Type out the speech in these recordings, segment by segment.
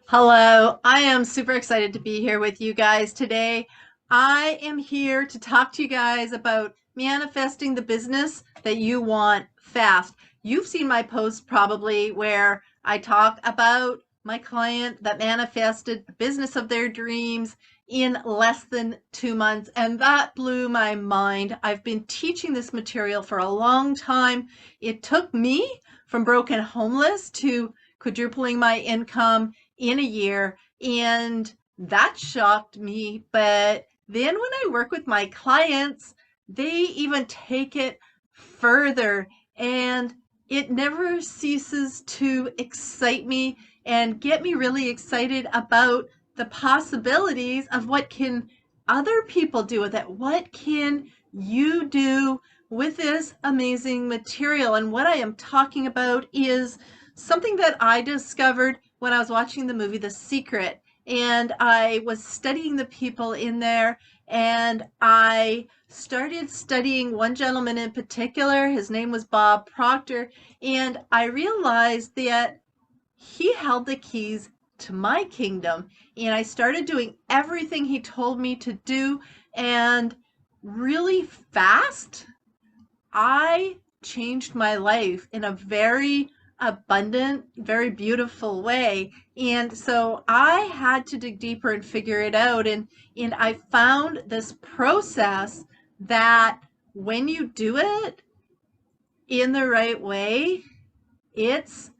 Hello, I am super excited to be here with you guys today. I am here to talk to you guys about manifesting the business that you want fast. You've seen my post probably where I talk about my client that manifested the business of their dreams in less than 2 months, and that blew my mind. I've been teaching this material for a long time. It took me from broken homeless to quadrupling my income in a year, and that shocked me. But then when I work with my clients, they even take it further, and it never ceases to excite me and get me really excited about the possibilities of what can other people do with it. What can you do with this amazing material? And what I am talking about is something that I discovered when I was watching the movie The Secret, and I was studying the people in there, and I started studying one gentleman in particular. His name was Bob Proctor, and I realized that he held the keys to my kingdom, and I started doing everything he told me to do, and really fast I changed my life in a very abundant, very beautiful way. And so I had to dig deeper and figure it out. And I found this process that when you do it in the right way, it's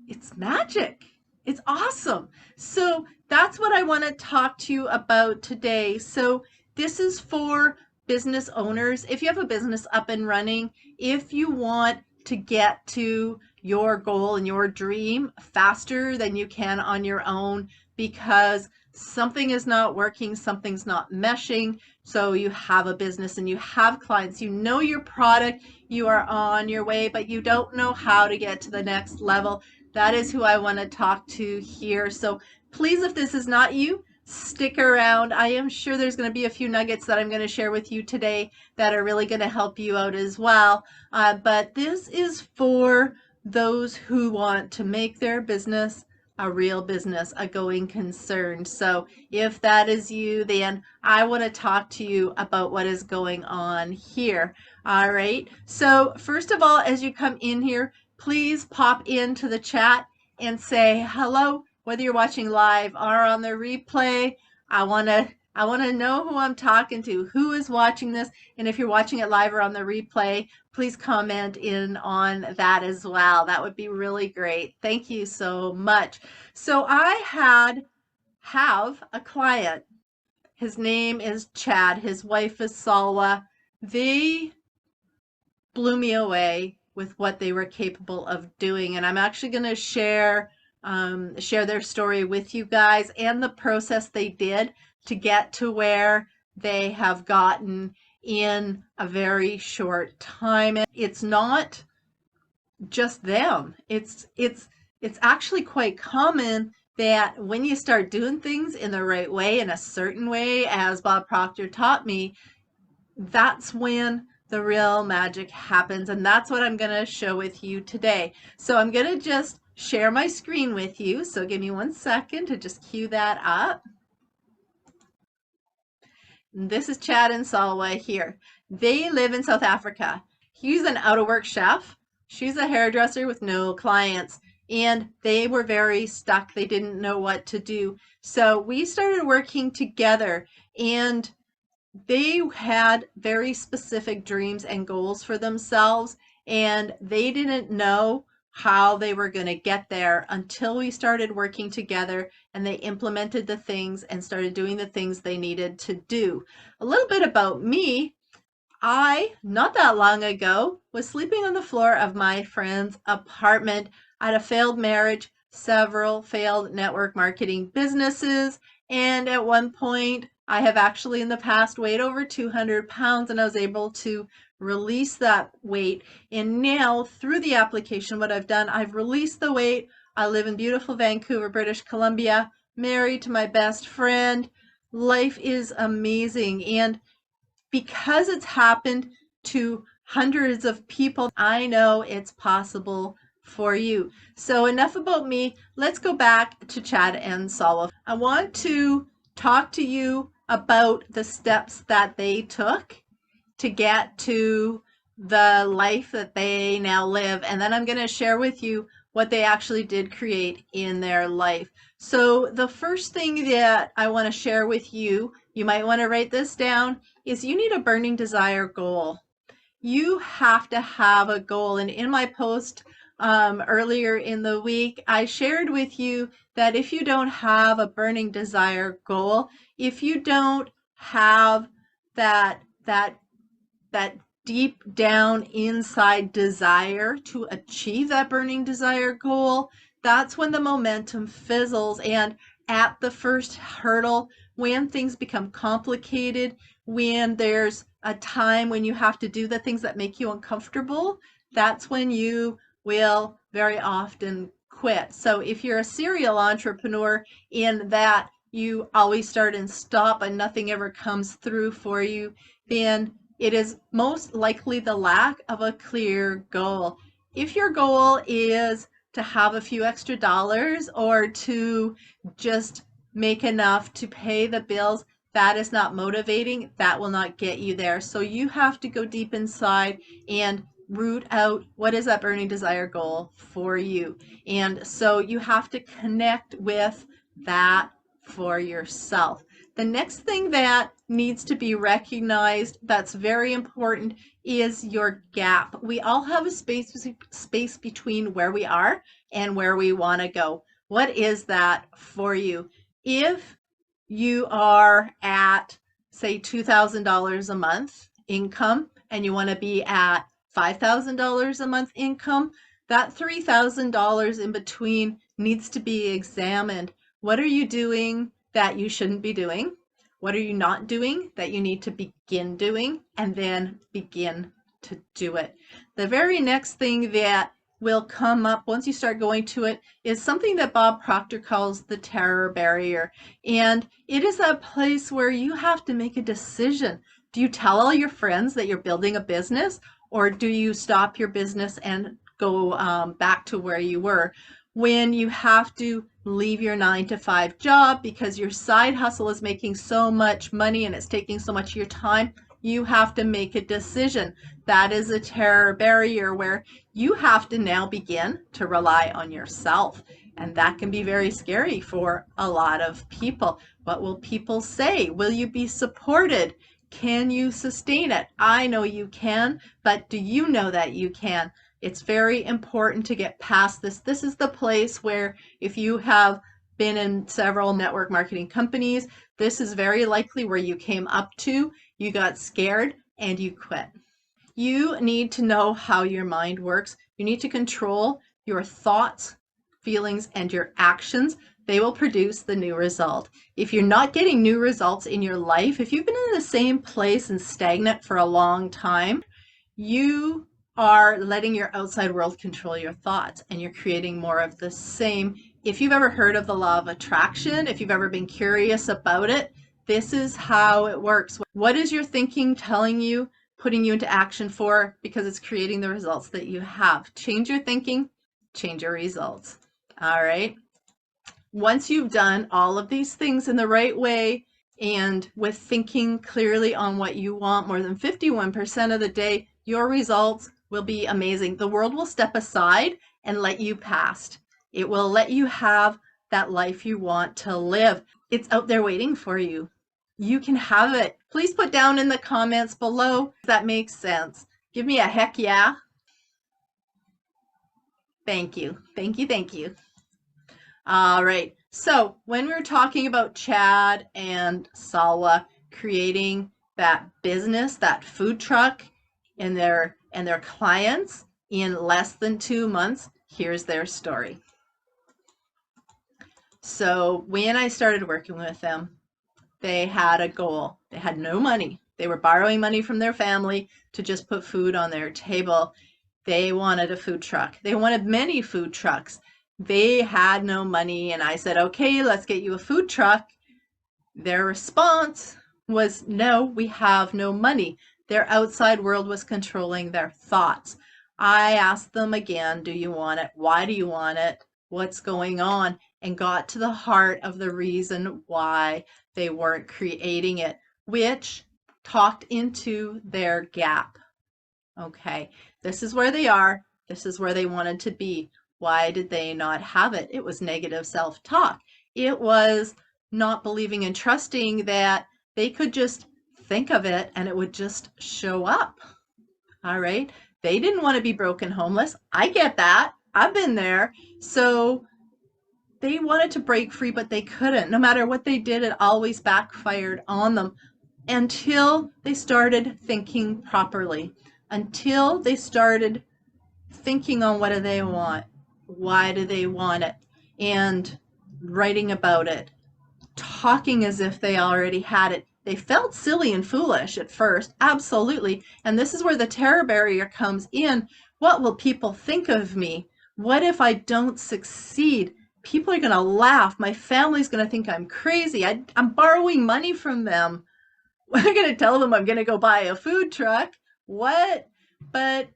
it's magic. It's awesome. So that's what I want to talk to you about today. So this is for business owners. If you have a business up and running, if you want to get to your goal and your dream faster than you can on your own because something is not working, something's not meshing. So you have a business and you have clients, you know your product, you are on your way, but you don't know how to get to the next level. That is who I want to talk to here. So please, if this is not you, stick around. I am sure there's going to be a few nuggets that I'm going to share with you today that are really going to help you out as well. But this is for those who want to make their business a real business, a going concern. So if that is you, then I want to talk to you about what is going on here. All right. So first of all, as you come in here, please pop into the chat and say hello, whether you're watching live or on the replay. I want to know who I'm talking to, who is watching this, and if you're watching it live or on the replay, please comment in on that as well. That would be really great. Thank you so much. So I have a client. His name is Chad. His wife is Salwa. They blew me away with what they were capable of doing. And I'm actually going to share their story with you guys and the process they did to get to where they have gotten in a very short time. And it's not just them. It's actually quite common that when you start doing things in the right way, in a certain way, as Bob Proctor taught me, that's when the real magic happens. And that's what I'm going to show with you today. So I'm going to just share my screen with you. So give me 1 second to just cue that up. And this is Chad and Salwa here. They live in South Africa. He's an out of work chef. She's a hairdresser with no clients. And they were very stuck. They didn't know what to do. So we started working together, and they had very specific dreams and goals for themselves, and they didn't know how they were going to get there until we started working together and they implemented the things and started doing the things they needed to do. A little bit about me. I, not that long ago, was sleeping on the floor of my friend's apartment. I had a failed marriage, several failed network marketing businesses, and at one point, I have actually in the past weighed over 200 pounds, and I was able to release that weight. And now, through the application, what I've done, I've released the weight. I live in beautiful Vancouver, British Columbia, married to my best friend. Life is amazing. And because it's happened to hundreds of people, I know it's possible for you. So enough about me. Let's go back to Chad and Salwa. I want to talk to you about the steps that they took to get to the life that they now live. And then I'm going to share with you what they actually did create in their life. So the first thing that I want to share with you, you might want to write this down, is you need a burning desire goal. You have to have a goal. And in my post earlier in the week, I shared with you that if you don't have a burning desire goal, if you don't have that deep down inside desire to achieve that burning desire goal, that's when the momentum fizzles. And at the first hurdle, when things become complicated, when there's a time when you have to do the things that make you uncomfortable, that's when you will very often quit. So if you're a serial entrepreneur in that you always start and stop and nothing ever comes through for you, then it is most likely the lack of a clear goal. If your goal is to have a few extra dollars or to just make enough to pay the bills, that is not motivating. That will not get you there. So you have to go deep inside and root out what is that burning desire goal for you. And so you have to connect with that for yourself. The next thing that needs to be recognized that's very important is your gap. We all have a space between where we are and where we want to go. What is that for you? If you are at, say, $2,000 a month income and you want to be at $5,000 a month income, that $3,000 in between needs to be examined. What are you doing that you shouldn't be doing? What are you not doing that you need to begin doing, and then begin to do it? The very next thing that will come up once you start going to it is something that Bob Proctor calls the terror barrier. And it is a place where you have to make a decision. Do you tell all your friends that you're building a business, or do you stop your business and go back to where you were? When you have to leave your 9-to-5 job because your side hustle is making so much money and it's taking so much of your time, you have to make a decision. That is a terror barrier where you have to now begin to rely on yourself. And that can be very scary for a lot of people. What will people say? Will you be supported? Can you sustain it? I know you can, but do you know that you can? It's very important to get past this. This is the place where if you have been in several network marketing companies, this is very likely where you came up to, you got scared, and you quit. You need to know how your mind works. You need to control your thoughts, feelings, and your actions. They will produce the new result. If you're not getting new results in your life, if you've been in the same place and stagnant for a long time, you are letting your outside world control your thoughts, and you're creating more of the same. If you've ever heard of the law of attraction, if you've ever been curious about it, this is how it works. What is your thinking telling you, putting you into action for? Because it's creating the results that you have. Change your thinking, change your results. All right. Once you've done all of these things in the right way and with thinking clearly on what you want more than 51% of the day, your results will be amazing. The world will step aside and let you pass. It will let you have that life you want to live. It's out there waiting for you. You can have it. Please put down in the comments below if that makes sense. Give me a heck yeah. Thank you. Thank you. Thank you. All right. So when we were talking about Chad and Salwa creating that business, that food truck, and their clients in less than 2 months, here's their story. So when I started working with them, they had a goal. They had no money. They were borrowing money from their family to just put food on their table. They wanted a food truck. They wanted many food trucks. They had no money, and I said, okay, let's get you a food truck. Their response was, no, we have no money. Their outside world was controlling their thoughts. I asked them again, do you want it? Why do you want it? What's going on? And got to the heart of the reason why they weren't creating it, which talked into their gap. Okay, this is where they are. This is where they wanted to be. Why did they not have it? It was negative self-talk. It was not believing and trusting that they could just think of it and it would just show up. All right. They didn't want to be broken homeless. I get that. I've been there. So they wanted to break free, but they couldn't. No matter what they did, it always backfired on them until they started thinking properly, until they started thinking on what do they want, why do they want it, and writing about it, talking as if they already had it. They felt silly and foolish at first, absolutely. And this is where the terror barrier comes in. What will people think of me? What if I don't succeed? People are going to laugh. My family's going to think I'm crazy. I'm borrowing money from them. I'm going to tell them I'm going to go buy a food truck. What? But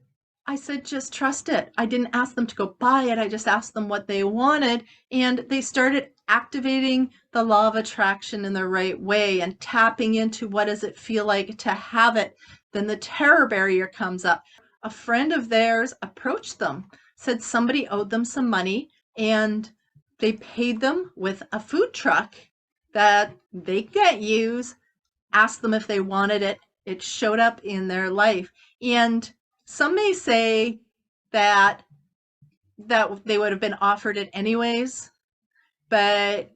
I said, just trust it. I didn't ask them to go buy it. I just asked them what they wanted. And they started activating the law of attraction in the right way and tapping into what does it feel like to have it. Then the terror barrier comes up. A friend of theirs approached them, said somebody owed them some money, and they paid them with a food truck that they can't use, asked them if they wanted it. It showed up in their life. And some may say that they would have been offered it anyways, but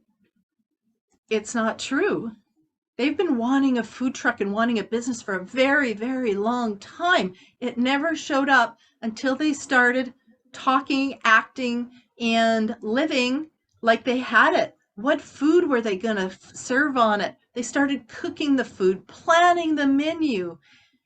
it's not true. They've been wanting a food truck and wanting a business for a very, very long time. It never showed up until they started talking, acting, and living like they had it. What food were they going to serve on it? They started cooking the food, planning the menu,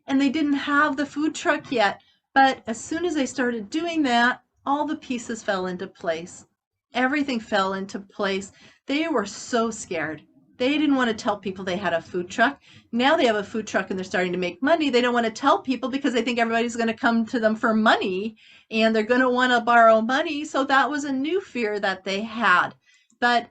and they didn't have the food truck yet. But as soon as they started doing that, all the pieces fell into place. Everything fell into place. They were so scared. They didn't want to tell people they had a food truck. Now they have a food truck and they're starting to make money. They don't want to tell people because they think everybody's going to come to them for money and they're going to want to borrow money. So that was a new fear that they had. But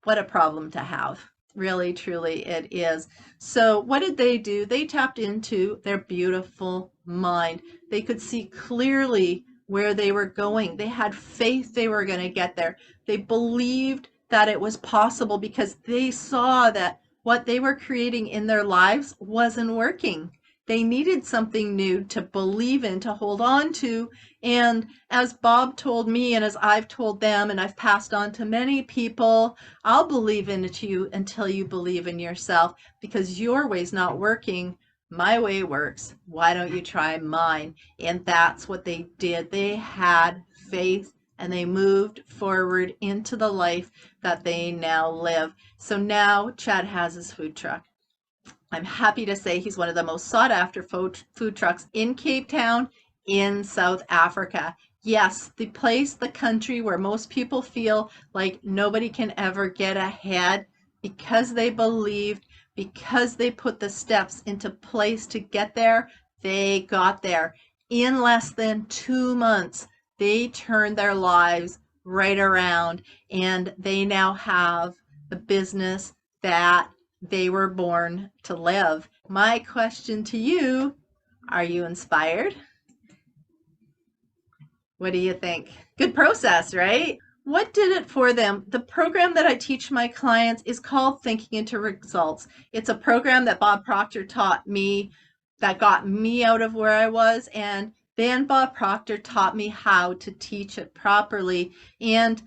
what a problem to have. Really, truly, it is. So what did they do? They tapped into their beautiful mind. They could see clearly where they were going. They had faith they were going to get there. They believed that it was possible because they saw that what they were creating in their lives wasn't working. They needed something new to believe in, to hold on to. And as Bob told me, and as I've told them, and I've passed on to many people, I'll believe in you until you believe in yourself, because your way's not working. My way works. Why don't you try mine? And that's what they did. They had faith and they moved forward into the life that they now live. So now Chad has his food truck. I'm happy to say he's one of the most sought after food trucks in Cape Town in South Africa. Yes, the place, the country where most people feel like nobody can ever get ahead because they believed, because they put the steps into place to get there, they got there. In less than 2 months, they turned their lives right around and they now have the business that they were born to live. My question to you, are you inspired? What do you think? Good process, right? What did it for them? The program that I teach my clients is called Thinking into Results. It's a program that Bob Proctor taught me that got me out of where I was, and then Bob Proctor taught me how to teach it properly. And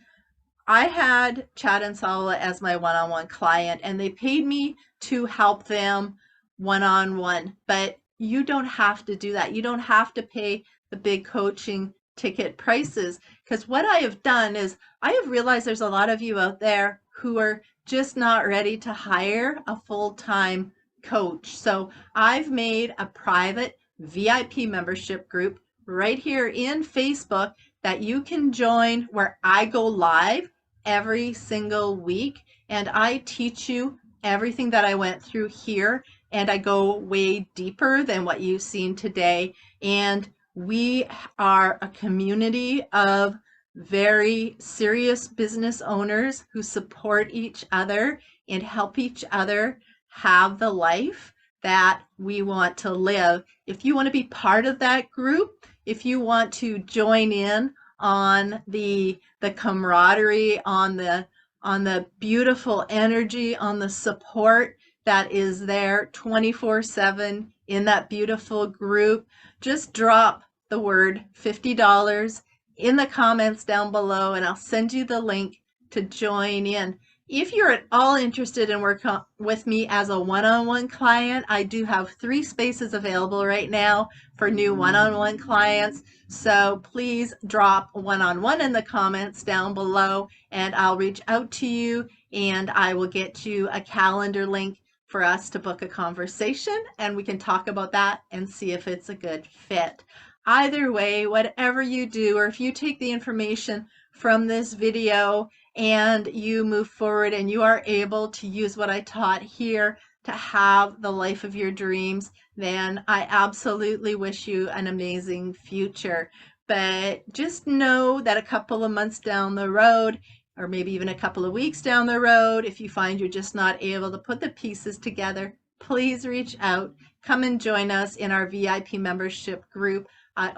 I had Chad and Salwa as my one-on-one client, and they paid me to help them one-on-one. But you don't have to do that. You don't have to pay the big coaching ticket prices, because what I have done is I have realized there's a lot of you out there who are just not ready to hire a full-time coach. So I've made a private VIP membership group right here in Facebook that you can join, where I go live every single week and I teach you everything that I went through here, and I go way deeper than what you've seen today. And We are a community of very serious business owners who support each other and help each other have the life that we want to live. If you want to be part of that group, if you want to join in on the camaraderie, on the beautiful energy, on the support that is there 24/7 in that beautiful group, just drop the word $50 in the comments down below and I'll send you the link to join in. If you're at all interested in working with me as a one-on-one client, I do have 3 spaces available right now for new one-on-one clients. So please drop one-on-one in the comments down below and I'll reach out to you and I will get you a calendar link for us to book a conversation and we can talk about that and see if it's a good fit. Either way, whatever you do, or if you take the information from this video and you move forward and you are able to use what I taught here to have the life of your dreams, then I absolutely wish you an amazing future. But just know that a couple of months down the road, or maybe even a couple of weeks down the road, if you find you're just not able to put the pieces together, please reach out. Come and join us in our VIP membership group. I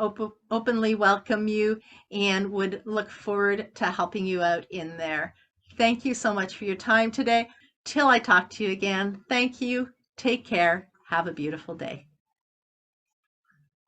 openly welcome you and would look forward to helping you out in there. Thank you so much for your time today. Till I talk to you again, thank you. Take care. Have a beautiful day.